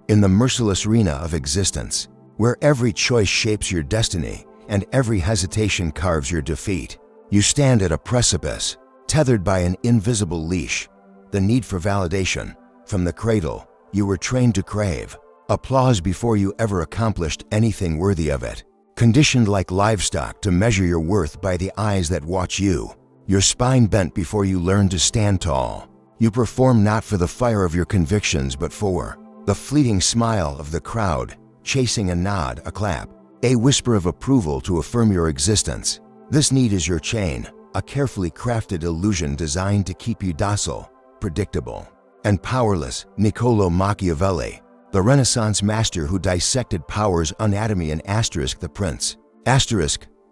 In the merciless arena of existence, where every choice shapes your destiny and every hesitation carves your defeat, you stand at a precipice, tethered by an invisible leash. The need for validation, from the cradle, you were trained to crave. Applause before you ever accomplished anything worthy of it. Conditioned like livestock to measure your worth by the eyes that watch you. Your spine bent before you learned to stand tall. You perform not for the fire of your convictions but for the fleeting smile of the crowd, chasing a nod, a clap, a whisper of approval to affirm your existence. This need is your chain, a carefully crafted illusion designed to keep you docile, predictable, and powerless. Niccolò Machiavelli, the Renaissance master who dissected power's anatomy in The Prince,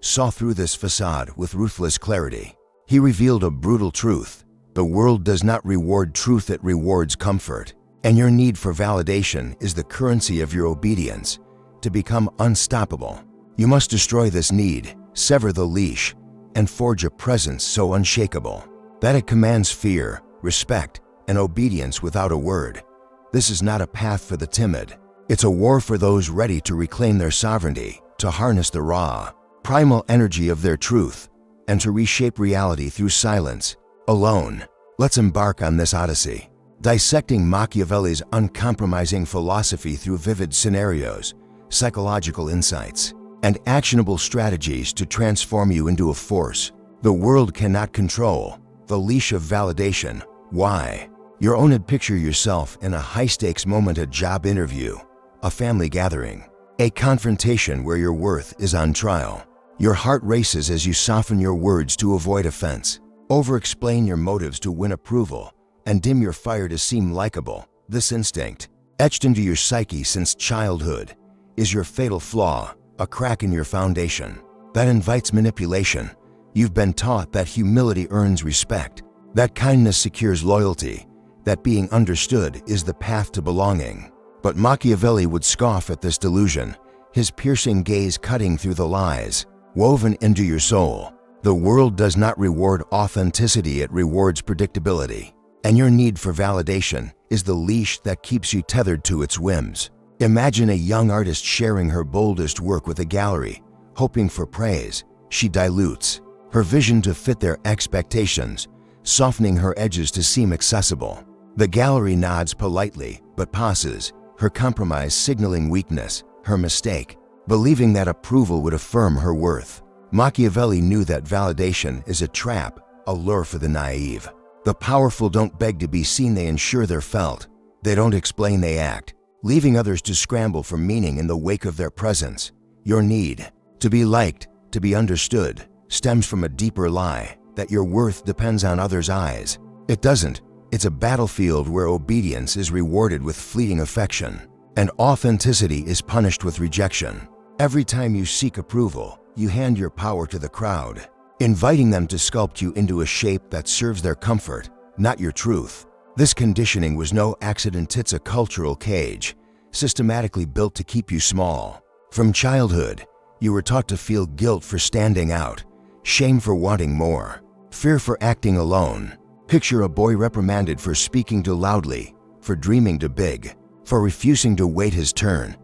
saw through this facade with ruthless clarity. He revealed a brutal truth. The world does not reward truth, it rewards comfort. And your need for validation is the currency of your obedience. To become unstoppable, you must destroy this need, sever the leash, and forge a presence so unshakable that it commands fear, respect, and obedience without a word. This is not a path for the timid. It's a war for those ready to reclaim their sovereignty, to harness the raw, primal energy of their truth, and to reshape reality through silence, alone. Let's embark on this odyssey, dissecting Machiavelli's uncompromising philosophy through vivid scenarios, psychological insights, and actionable strategies to transform you into a force the world cannot control. The leash of validation. Why? Your own. Picture yourself in a high-stakes moment, a job interview, a family gathering, a confrontation where your worth is on trial. Your heart races as you soften your words to avoid offense, over-explain your motives to win approval, and dim your fire to seem likable. This instinct, etched into your psyche since childhood, is your fatal flaw, a crack in your foundation that invites manipulation. You've been taught that humility earns respect, that kindness secures loyalty, that being understood is the path to belonging. But Machiavelli would scoff at this delusion, his piercing gaze cutting through the lies woven into your soul. The world does not reward authenticity, it rewards predictability. And your need for validation is the leash that keeps you tethered to its whims. Imagine a young artist sharing her boldest work with a gallery, hoping for praise. She dilutes her vision to fit their expectations, softening her edges to seem accessible. The gallery nods politely, but pauses, her compromise signaling weakness, her mistake, believing that approval would affirm her worth. Machiavelli knew that validation is a trap, a lure for the naive. The powerful don't beg to be seen, they ensure they're felt. They don't explain, they act, leaving others to scramble for meaning in the wake of their presence. Your need to be liked, to be understood, stems from a deeper lie, that your worth depends on others' eyes. It doesn't. It's a battlefield where obedience is rewarded with fleeting affection, and authenticity is punished with rejection. Every time you seek approval, you hand your power to the crowd, inviting them to sculpt you into a shape that serves their comfort, not your truth. This conditioning was no accident, it's a cultural cage, systematically built to keep you small. From childhood, you were taught to feel guilt for standing out, shame for wanting more, fear for acting alone. Picture a boy reprimanded for speaking too loudly, for dreaming too big, for refusing to wait his turn.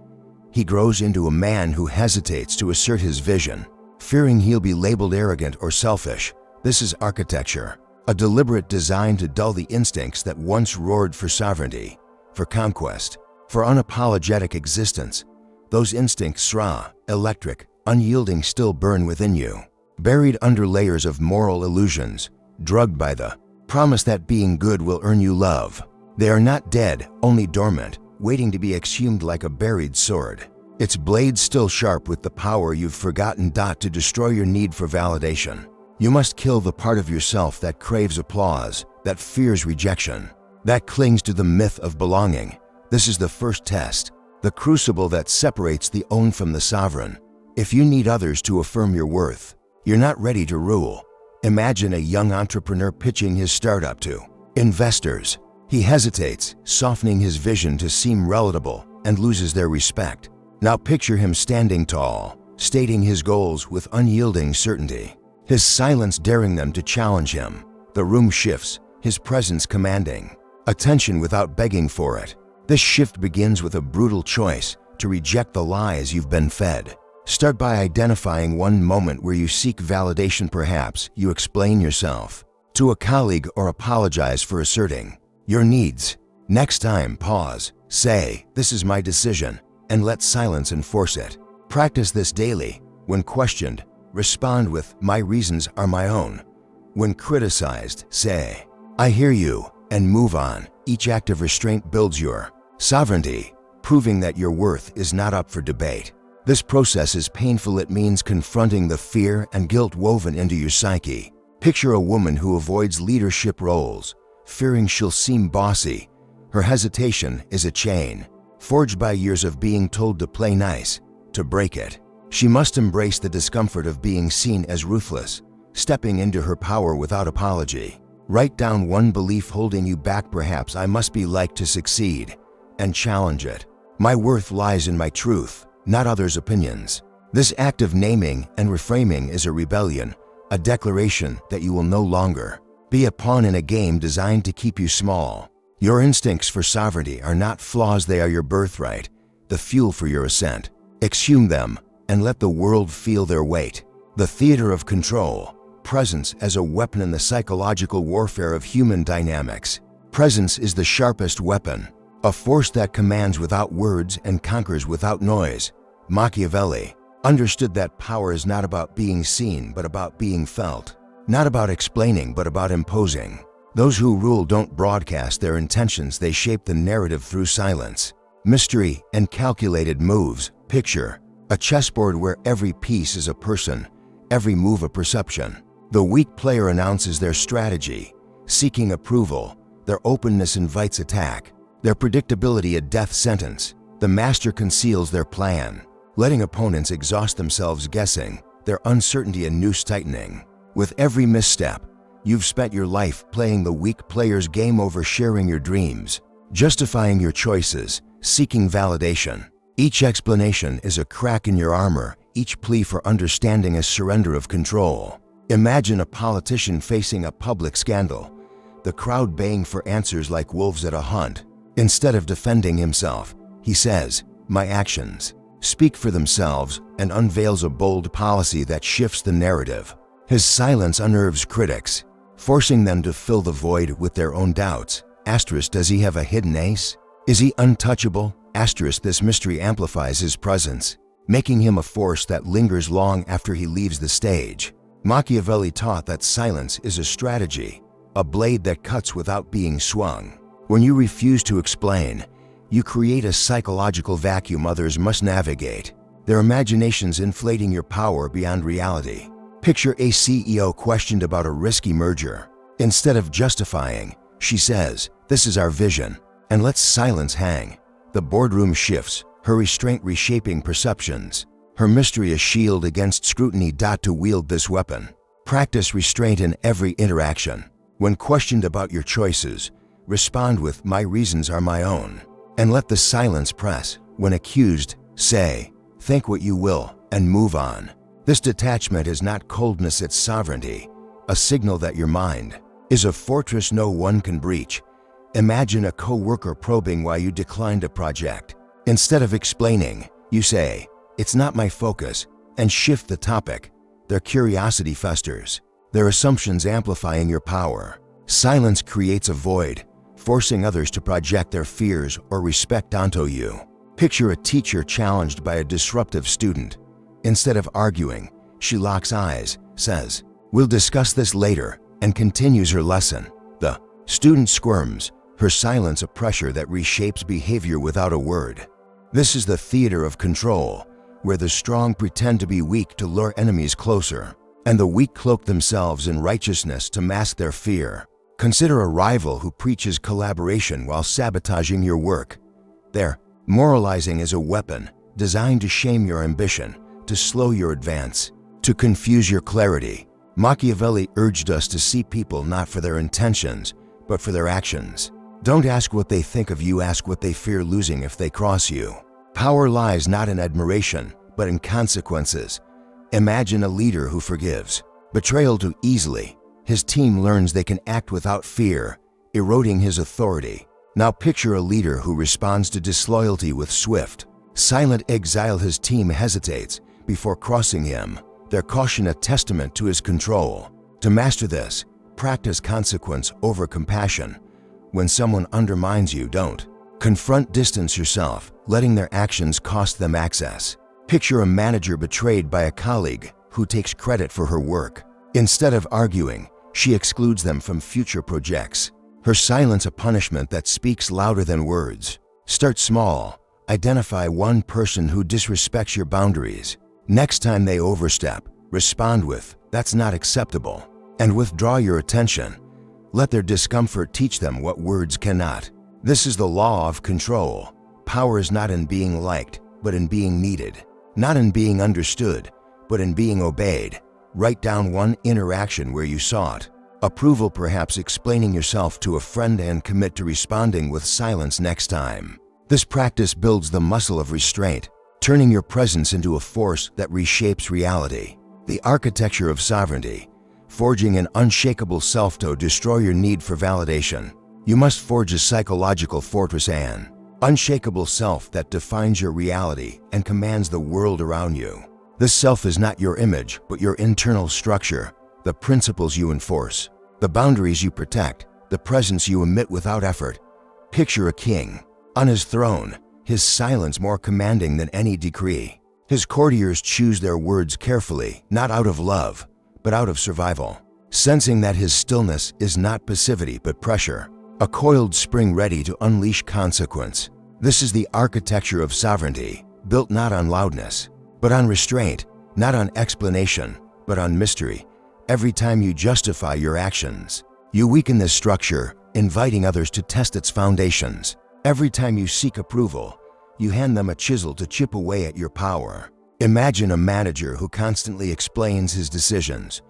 He grows into a man who hesitates to assert his vision, fearing he'll be labeled arrogant or selfish. This is architecture, a deliberate design to dull the instincts that once roared for sovereignty, for conquest, for unapologetic existence. Those instincts, raw, electric, unyielding, still burn within you, buried under layers of moral illusions, drugged by the promise that being good will earn you love. They are not dead, only dormant, waiting to be exhumed like a buried sword, its blade still sharp with the power you've forgotten. To destroy your need for validation, you must kill the part of yourself that craves applause, that fears rejection, that clings to the myth of belonging. This is the first test, the crucible that separates the own from the sovereign. If you need others to affirm your worth, you're not ready to rule. Imagine a young entrepreneur pitching his startup to investors. He hesitates, softening his vision to seem relatable, and loses their respect. Now picture him standing tall, stating his goals with unyielding certainty, his silence daring them to challenge him. The room shifts, his presence commanding attention without begging for it. This shift begins with a brutal choice to reject the lies you've been fed. Start by identifying one moment where you seek validation. Perhaps you explain yourself to a colleague or apologize for asserting your needs. Next time, pause, say, "This is my decision," and let silence enforce it. Practice this daily. When questioned, respond with, "My reasons are my own." When criticized, say, "I hear you," and move on. Each act of restraint builds your sovereignty, proving that your worth is not up for debate. This process is painful. It means confronting the fear and guilt woven into your psyche. Picture a woman who avoids leadership roles, fearing she'll seem bossy. Her hesitation is a chain, forged by years of being told to play nice. To break it, she must embrace the discomfort of being seen as ruthless, stepping into her power without apology. Write down one belief holding you back. Perhaps I must be liked to succeed, and challenge it. My worth lies in my truth, not others' opinions. This act of naming and reframing is a rebellion, a declaration that you will no longer be a pawn in a game designed to keep you small. Your instincts for sovereignty are not flaws, they are your birthright, the fuel for your ascent. Exhume them and let the world feel their weight. The theater of control. Presence as a weapon in the psychological warfare of human dynamics. Presence is the sharpest weapon, a force that commands without words and conquers without noise. Machiavelli understood that power is not about being seen but about being felt, not about explaining but about imposing. Those who rule don't broadcast their intentions, they shape the narrative through silence, mystery, and calculated moves. Picture a chessboard where every piece is a person, every move a perception. The weak player announces their strategy, seeking approval. Their openness invites attack, their predictability a death sentence. The master conceals their plan, letting opponents exhaust themselves guessing, their uncertainty a noose tightening. With every misstep, you've spent your life playing the weak player's game, oversharing your dreams, justifying your choices, seeking validation. Each explanation is a crack in your armor, each plea for understanding a surrender of control. Imagine a politician facing a public scandal, the crowd baying for answers like wolves at a hunt. Instead of defending himself, he says, "My actions speak for themselves," and unveils a bold policy that shifts the narrative. His silence unnerves critics, forcing them to fill the void with their own doubts. Asterisk, does he have a hidden ace? Is he untouchable? Asterisk, this mystery amplifies his presence, making him a force that lingers long after he leaves the stage. Machiavelli taught that silence is a strategy, a blade that cuts without being swung. When you refuse to explain, you create a psychological vacuum others must navigate, their imaginations inflating your power beyond reality. Picture a CEO questioned about a risky merger. Instead of justifying, she says, "This is our vision," and lets silence hang. The boardroom shifts, her restraint reshaping perceptions. Her mystery a shield against scrutiny. To wield this weapon, practice restraint in every interaction. When questioned about your choices, respond with, "My reasons are my own," and let the silence press. When accused, say, "Think what you will," and move on. This detachment is not coldness, it's sovereignty, a signal that your mind is a fortress no one can breach. Imagine a co-worker probing why you declined a project. Instead of explaining, you say, "It's not my focus," and shift the topic. Their curiosity festers, their assumptions amplifying your power. Silence creates a void, forcing others to project their fears or respect onto you. Picture a teacher challenged by a disruptive student. Instead of arguing, she locks eyes, says, "We'll discuss this later," and continues her lesson. The student squirms, her silence a pressure that reshapes behavior without a word. This is the theater of control, where the strong pretend to be weak to lure enemies closer, and the weak cloak themselves in righteousness to mask their fear. Consider a rival who preaches collaboration while sabotaging your work. Their moralizing is a weapon designed to shame your ambition, to slow your advance, to confuse your clarity. Machiavelli urged us to see people not for their intentions, but for their actions. Don't ask what they think of you, ask what they fear losing if they cross you. Power lies not in admiration, but in consequences. Imagine a leader who forgives betrayal too easily. His team learns they can act without fear, eroding his authority. Now picture a leader who responds to disloyalty with swift, silent exile. His team hesitates before crossing him, their caution a testament to his control. To master this, practice consequence over compassion. When someone undermines you, don't confront, distance yourself, letting their actions cost them access. Picture a manager betrayed by a colleague who takes credit for her work. Instead of arguing, she excludes them from future projects. Her silence a punishment that speaks louder than words. Start small. Identify one person who disrespects your boundaries. Next time they overstep, respond with, "That's not acceptable," and withdraw your attention. Let their discomfort teach them what words cannot. This is the law of control. Power is not in being liked, but in being needed. Not in being understood, but in being obeyed. Write down one interaction where you saw it. Approval, perhaps explaining yourself to a friend, and commit to responding with silence next time. This practice builds the muscle of restraint, turning your presence into a force that reshapes reality. The architecture of sovereignty. Forging an unshakable self to destroy your need for validation. You must forge a psychological fortress, an unshakable self that defines your reality and commands the world around you. This self is not your image, but your internal structure, the principles you enforce, the boundaries you protect, the presence you emit without effort. Picture a king. On his throne, his silence more commanding than any decree. His courtiers choose their words carefully, not out of love, but out of survival, sensing that his stillness is not passivity but pressure, a coiled spring ready to unleash consequence. This is the architecture of sovereignty, built not on loudness, but on restraint, not on explanation, but on mystery. Every time you justify your actions, you weaken this structure, inviting others to test its foundations. Every time you seek approval, you hand them a chisel to chip away at your power. Imagine a manager who constantly explains his decisions,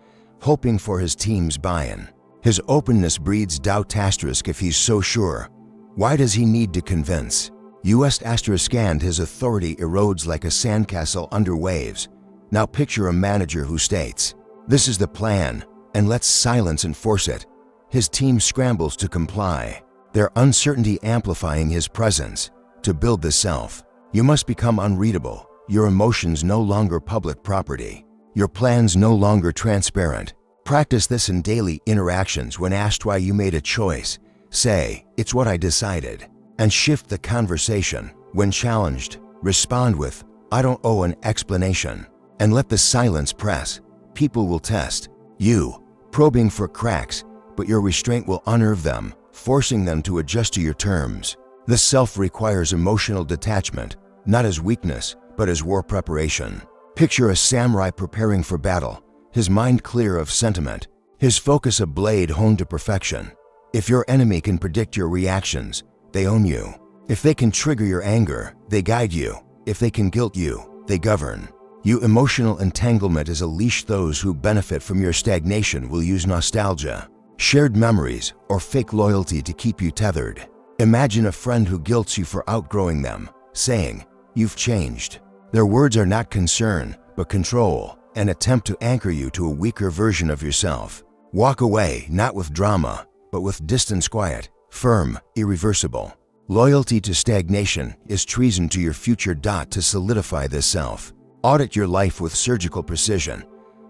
hoping for his team's buy-in. His openness breeds doubt. If he's so sure, why does he need to convince? And his authority erodes like a sandcastle under waves. Now picture a manager who states, "This is the plan," and lets silence enforce it. His team scrambles to comply, their uncertainty amplifying his presence. To build the self, you must become unreadable, your emotions no longer public property, your plans no longer transparent. Practice this in daily interactions. When asked why you made a choice, say, "It's what I decided," and shift the conversation. When challenged, respond with, "I don't owe an explanation," and let the silence press. People will test you, probing for cracks, but your restraint will unnerve them, forcing them to adjust to your terms. This self requires emotional detachment, not as weakness, but as war preparation. Picture a samurai preparing for battle, his mind clear of sentiment, his focus a blade honed to perfection. If your enemy can predict your reactions, they own you. If they can trigger your anger, they guide you. If they can guilt you, they govern. Your emotional entanglement is a leash. Those who benefit from your stagnation will use nostalgia, shared memories, or fake loyalty to keep you tethered. Imagine a friend who guilts you for outgrowing them, saying, "You've changed." Their words are not concern, but control, an attempt to anchor you to a weaker version of yourself. Walk away, not with drama, but with distance, quiet, firm, irreversible. Loyalty to stagnation is treason to your future. To solidify this self, audit your life with surgical precision.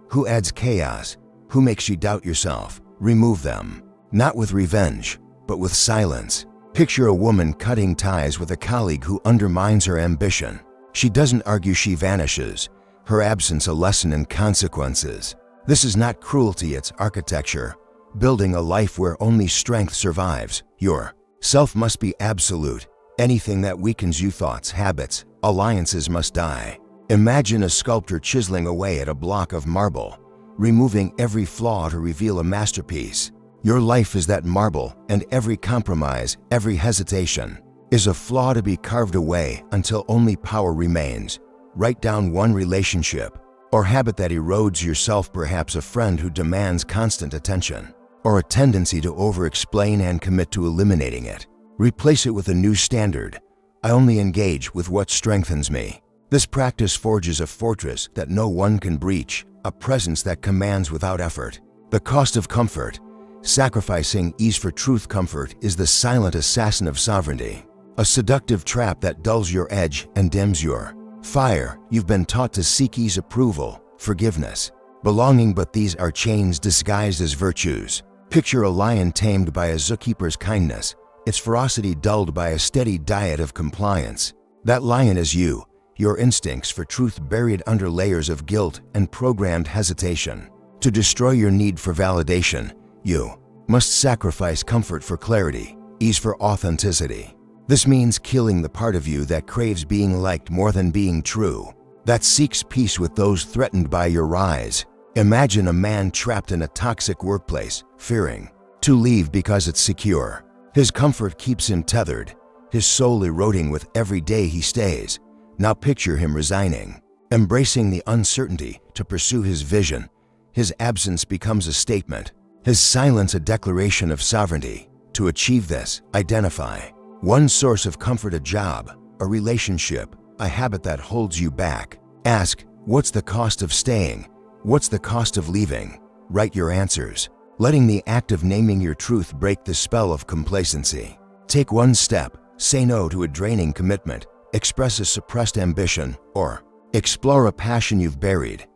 Who adds chaos? Who makes you doubt yourself? Remove them, not with revenge, but with silence. Picture a woman cutting ties with a colleague who undermines her ambition. She doesn't argue, she vanishes, her absence a lesson in consequences. This is not cruelty, it's architecture, building a life where only strength survives. Your self must be absolute. Anything that weakens you, thoughts, habits, alliances, must die. Imagine a sculptor chiseling away at a block of marble, removing every flaw to reveal a masterpiece. Your life is that marble, and every compromise, every hesitation, is a flaw to be carved away until only power remains. Write down one relationship or habit that erodes yourself, perhaps a friend who demands constant attention, or a tendency to over-explain, and commit to eliminating it. Replace it with a new standard. I only engage with what strengthens me. This practice forges a fortress that no one can breach, a presence that commands without effort. The cost of comfort. Sacrificing ease for truth. Comfort is the silent assassin of sovereignty, a seductive trap that dulls your edge and dims your fire. You've been taught to seek ease, approval, forgiveness, belonging, but these are chains disguised as virtues. Picture a lion tamed by a zookeeper's kindness, its ferocity dulled by a steady diet of compliance. That lion is you, your instincts for truth buried under layers of guilt and programmed hesitation. To destroy your need for validation, you must sacrifice comfort for clarity, ease for authenticity. This means killing the part of you that craves being liked more than being true, that seeks peace with those threatened by your rise. Imagine a man trapped in a toxic workplace, fearing to leave because it's secure. His comfort keeps him tethered, his soul eroding with every day he stays. Now picture him resigning, embracing the uncertainty to pursue his vision. His absence becomes a statement, his silence a declaration of sovereignty. To achieve this, identify one source of comfort: a job, a relationship, a habit that holds you back. Ask, what's the cost of staying? What's the cost of leaving? Write your answers, letting the act of naming your truth break the spell of complacency. Take one step, say no to a draining commitment, express a suppressed ambition, or explore a passion you've buried.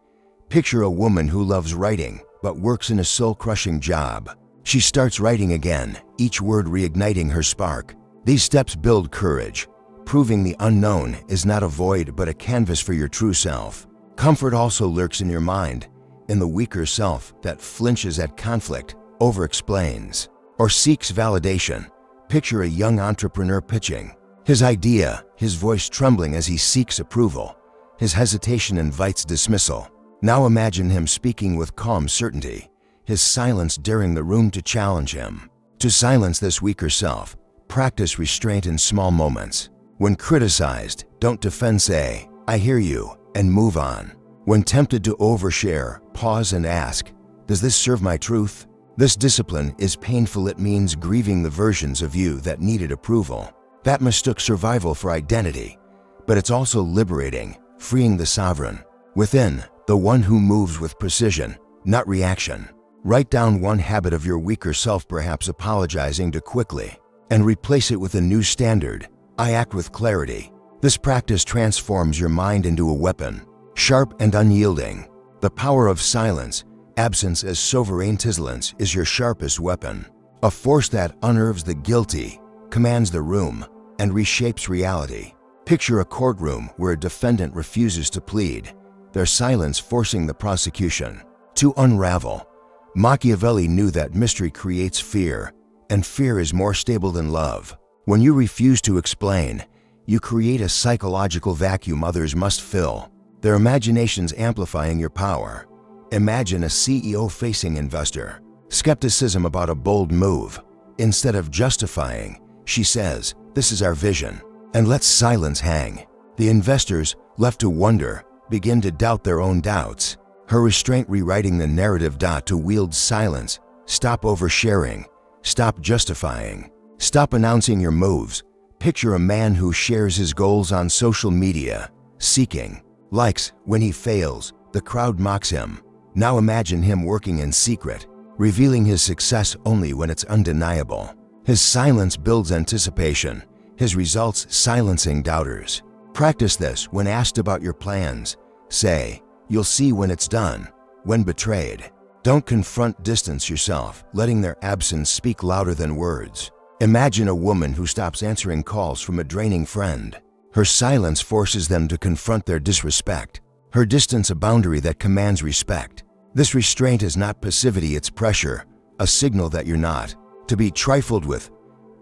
Picture a woman who loves writing but works in a soul-crushing job. She starts writing again, each word reigniting her spark. These steps build courage, proving the unknown is not a void but a canvas for your true self. Comfort also lurks in your mind, in the weaker self that flinches at conflict, over-explains, or seeks validation. Picture a young entrepreneur pitching his idea, his voice trembling as he seeks approval. His hesitation invites dismissal. Now imagine him speaking with calm certainty, his silence daring the room to challenge him. To silence this weaker self, practice restraint in small moments. When criticized, don't defend, say, "I hear you," and move on. When tempted to overshare, pause and ask, "Does this serve my truth?" This discipline is painful. It means grieving the versions of you that needed approval, that mistook survival for identity. But it's also liberating, freeing the sovereign within, the one who moves with precision, not reaction. Write down one habit of your weaker self, perhaps apologizing too quickly, and replace it with a new standard: I act with clarity. This practice transforms your mind into a weapon, sharp and unyielding. The power of silence, absence as sovereign tislance, is your sharpest weapon, a force that unnerves the guilty, commands the room, and reshapes reality. Picture a courtroom where a defendant refuses to plead, their silence forcing the prosecution to unravel. Machiavelli knew that mystery creates fear, and fear is more stable than love. When you refuse to explain, you create a psychological vacuum others must fill, their imaginations amplifying your power. Imagine a CEO facing investor skepticism about a bold move. Instead of justifying, she says, "This is our vision," and lets silence hang. The investors, left to wonder, begin to doubt their own doubts. Her restraint rewriting the narrative. To wield silence, stop oversharing, stop justifying, stop announcing your moves. Picture a man who shares his goals on social media, seeking likes. When he fails, the crowd mocks him. Now imagine him working in secret, revealing his success only when it's undeniable. His silence builds anticipation, his results silencing doubters. Practice this when asked about your plans. Say, "You'll see when it's done." When betrayed, don't confront, distance yourself, letting their absence speak louder than words. Imagine a woman who stops answering calls from a draining friend. Her silence forces them to confront their disrespect. Her distance a boundary that commands respect. This restraint is not passivity, it's pressure, a signal that you're not to be trifled with.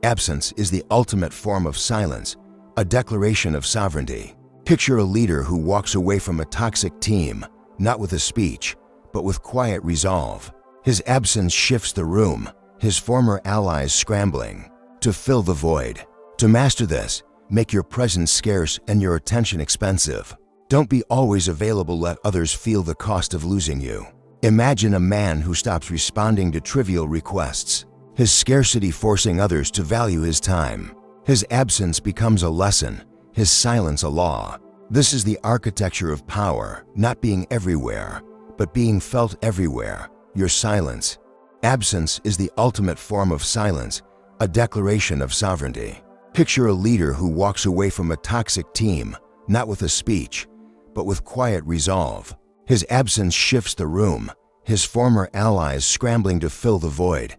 Absence is the ultimate form of silence, a declaration of sovereignty. Picture a leader who walks away from a toxic team, not with a speech, but with quiet resolve. His absence shifts the room, his former allies scrambling to fill the void. To master this, make your presence scarce and your attention expensive. Don't be always available, let others feel the cost of losing you. Imagine a man who stops responding to trivial requests, his scarcity forcing others to value his time. His absence becomes a lesson, his silence a law. This is the architecture of power, not being everywhere, but being felt everywhere. Your silence Absence is the ultimate form of silence, a declaration of sovereignty. Picture a leader who walks away from a toxic team, not with a speech, but with quiet resolve. His absence shifts the room, his former allies scrambling to fill the void.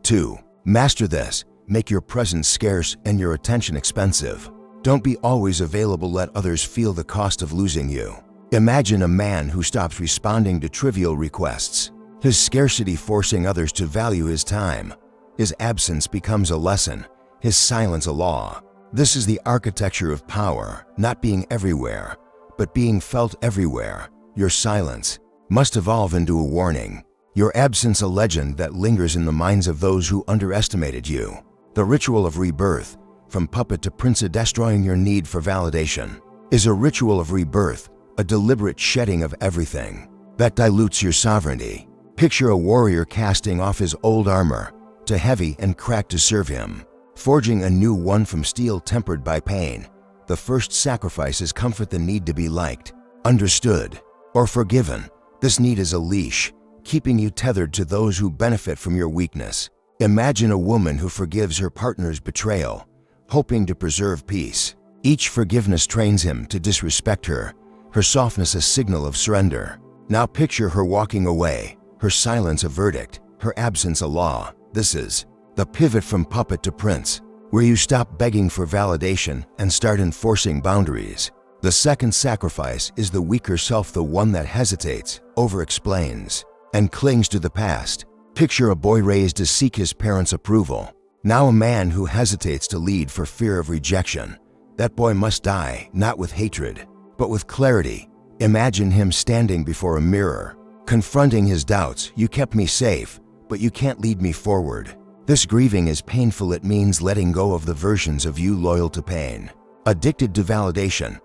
2. Master this. Make your presence scarce and your attention expensive. Don't be always available, let others feel the cost of losing you. Imagine a man who stops responding to trivial requests, his scarcity forcing others to value his time. His absence becomes a lesson, his silence a law. This is the architecture of power, not being everywhere, but being felt everywhere. Your silence must evolve into a warning, your absence a legend that lingers in the minds of those who underestimated you. The ritual of rebirth, from puppet to prince, destroying your need for validation, is a ritual of rebirth, a deliberate shedding of everything that dilutes your sovereignty. Picture a warrior casting off his old armor, too heavy and cracked to serve him, forging a new one from steel tempered by pain. The first sacrifice is comfort, the need to be liked, understood, or forgiven. This need is a leash, keeping you tethered to those who benefit from your weakness. Imagine a woman who forgives her partner's betrayal, hoping to preserve peace. Each forgiveness trains him to disrespect her, her softness a signal of surrender. Now picture her walking away, her silence a verdict, her absence a law. This is the pivot from puppet to prince, where you stop begging for validation and start enforcing boundaries. The second sacrifice is the weaker self, the one that hesitates, over-explains, and clings to the past. Picture a boy raised to seek his parents' approval. Now a man who hesitates to lead for fear of rejection. That boy must die, not with hatred, but with clarity. Imagine him standing before a mirror, confronting his doubts. You kept me safe, but you can't lead me forward. This grieving is painful. It means letting go of the versions of you loyal to pain, addicted to validation.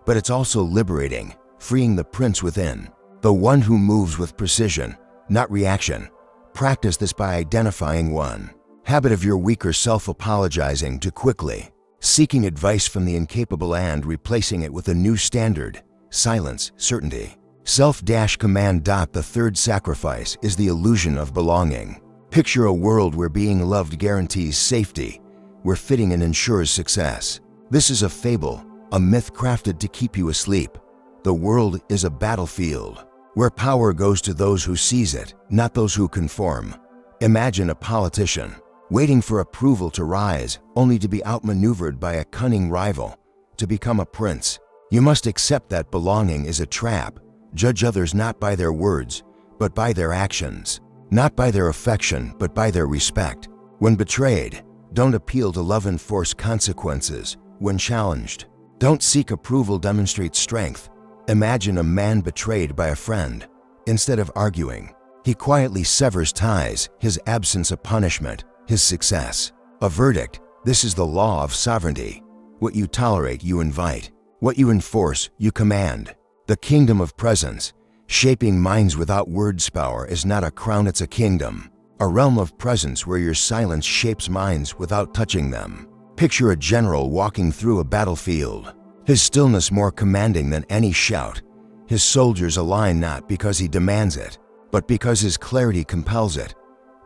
But it's also liberating, freeing the prince within, the one who moves with precision, not reaction. Practice this by identifying one habit of your weaker self, apologizing too quickly, seeking advice from the incapable, and replacing it with a new standard: silence, certainty. Self-command. The third sacrifice is the illusion of belonging. Picture a world where being loved guarantees safety, where fitting in ensures success. This is a fable, a myth crafted to keep you asleep. The world is a battlefield where power goes to those who seize it, not those who conform. Imagine a politician waiting for approval to rise, only to be outmaneuvered by a cunning rival. To become a prince, you must accept that belonging is a trap. Judge others not by their words, but by their actions. Not by their affection, but by their respect. When betrayed, don't appeal to love, enforce consequences. When challenged, don't seek approval, demonstrate strength. Imagine a man betrayed by a friend. Instead of arguing, he quietly severs ties, his absence a punishment, his success a verdict. This is the law of sovereignty. What you tolerate, you invite. What you enforce, you command. The kingdom of presence, shaping minds without words. Power is not a crown, it's a kingdom, a realm of presence where your silence shapes minds without touching them. Picture a general walking through a battlefield, his stillness more commanding than any shout. His soldiers align not because he demands it, but because his clarity compels it.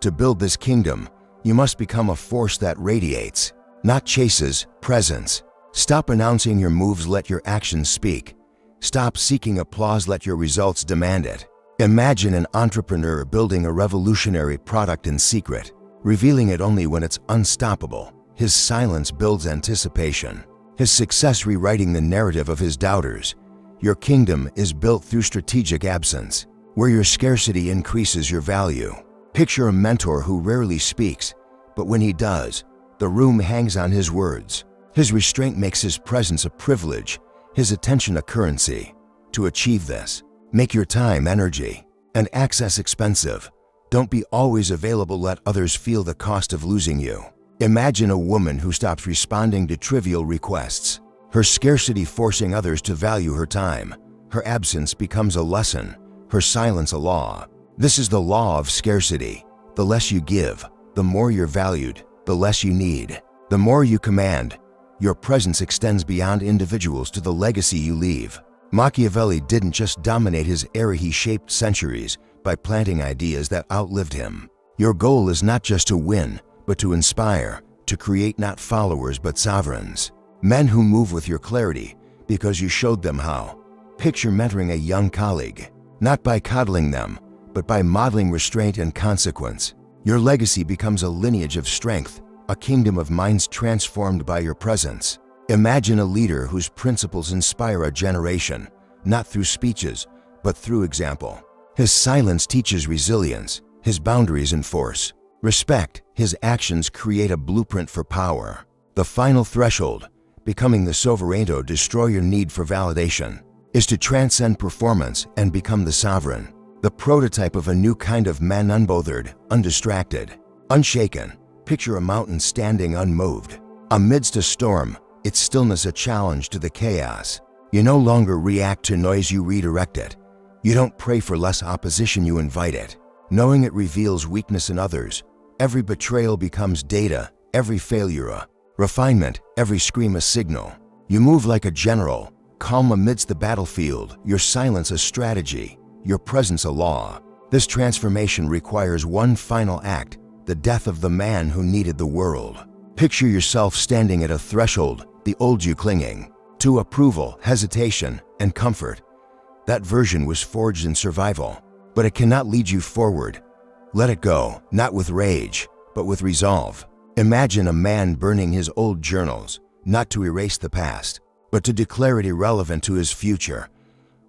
To build this kingdom, you must become a force that radiates, not chases, presence. Stop announcing your moves, let your actions speak. Stop seeking applause, let your results demand it. Imagine an entrepreneur building a revolutionary product in secret, revealing it only when it's unstoppable. His silence builds anticipation, his success rewriting the narrative of his doubters. Your kingdom is built through strategic absence, where your scarcity increases your value. Picture a mentor who rarely speaks, but when he does, the room hangs on his words. His restraint makes his presence a privilege, his attention a currency. To achieve this, make your time, energy, and access expensive. Don't be always available, let others feel the cost of losing you. Imagine a woman who stops responding to trivial requests, her scarcity forcing others to value her time. Her absence becomes a lesson, her silence a law. This is the law of scarcity. The less you give, the more you're valued. The less you need, the more you command. Your presence extends beyond individuals to the legacy you leave. Machiavelli didn't just dominate his era, he shaped centuries by planting ideas that outlived him. Your goal is not just to win, but to inspire, to create not followers but sovereigns. Men who move with your clarity because you showed them how. Picture mentoring a young colleague, not by coddling them, but by modeling restraint and consequence. Your legacy becomes a lineage of strength, a kingdom of minds transformed by your presence. Imagine a leader whose principles inspire a generation, not through speeches, but through example. His silence teaches resilience, his boundaries enforce respect, his actions create a blueprint for power. The final threshold, becoming the sovrano, destroy your need for validation, is to transcend performance and become the sovereign. The prototype of a new kind of man, unbothered, undistracted, unshaken. Picture a mountain standing unmoved. Amidst a storm, its stillness a challenge to the chaos. You no longer react to noise, you redirect it. You don't pray for less opposition, you invite it. Knowing it reveals weakness in others. Every betrayal becomes data, every failure a refinement, every scream a signal. You move like a general, calm amidst the battlefield, your silence a strategy, your presence a law. This transformation requires one final act, the death of the man who needed the world. Picture yourself standing at a threshold, the old you clinging to approval, hesitation, and comfort. That version was forged in survival, but it cannot lead you forward. Let it go, not with rage, but with resolve. Imagine a man burning his old journals, not to erase the past, but to declare it irrelevant to his future.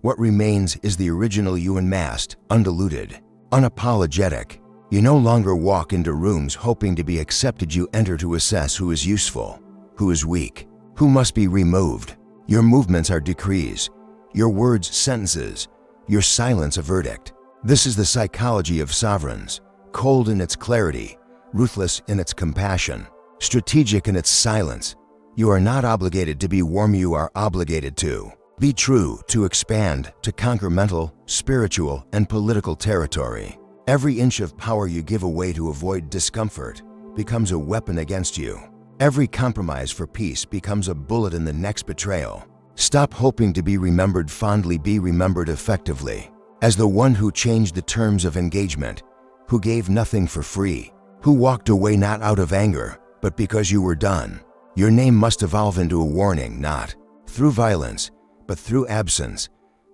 What remains is the original you, unmasked, undiluted, unapologetic. You no longer walk into rooms hoping to be accepted. You enter to assess who is useful, who is weak, who must be removed. Your movements are decrees, your words sentences, your silence a verdict. This is the psychology of sovereigns, cold in its clarity, ruthless in its compassion, strategic in its silence. You are not obligated to be warm, you are obligated to be true, to expand, to conquer mental, spiritual, and political territory. Every inch of power you give away to avoid discomfort becomes a weapon against you. Every compromise for peace becomes a bullet in the next betrayal. Stop hoping to be remembered fondly, be remembered effectively, as the one who changed the terms of engagement, who gave nothing for free, who walked away not out of anger, but because you were done. Your name must evolve into a warning, not through violence, but through absence.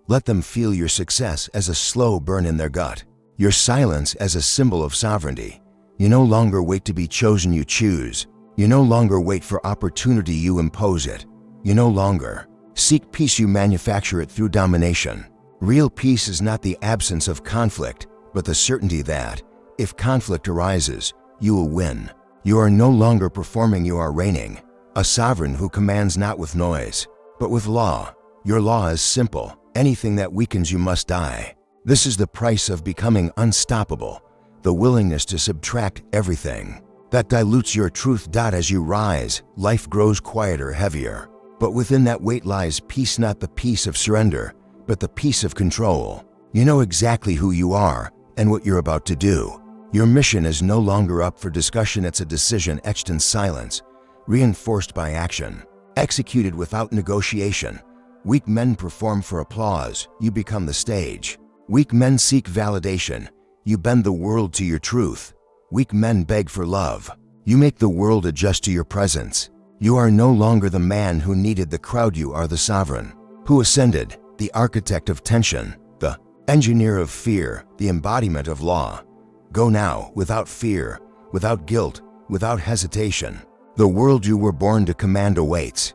Let them feel your success as a slow burn in their gut, your silence as a symbol of sovereignty. You no longer wait to be chosen, you choose. You no longer wait for opportunity, you impose it. You no longer seek peace, you manufacture it through domination. Real peace is not the absence of conflict, but the certainty that, if conflict arises, you will win. You are no longer performing, you are reigning. A sovereign who commands not with noise, but with law. Your law is simple. Anything that weakens you must die. This is the price of becoming unstoppable, the willingness to subtract everything that dilutes your truth. As you rise, life grows quieter, heavier. But within that weight lies peace, not the peace of surrender, but the peace of control. You know exactly who you are and what you're about to do. Your mission is no longer up for discussion, it's a decision etched in silence, reinforced by action, executed without negotiation. Weak men perform for applause, you become the stage. Weak men seek validation, you bend the world to your truth. Weak men beg for love, you make the world adjust to your presence. You are no longer the man who needed the crowd, you are the sovereign who ascended, the architect of tension, the engineer of fear, the embodiment of law. Go now, without fear, without guilt, without hesitation. The world you were born to command awaits.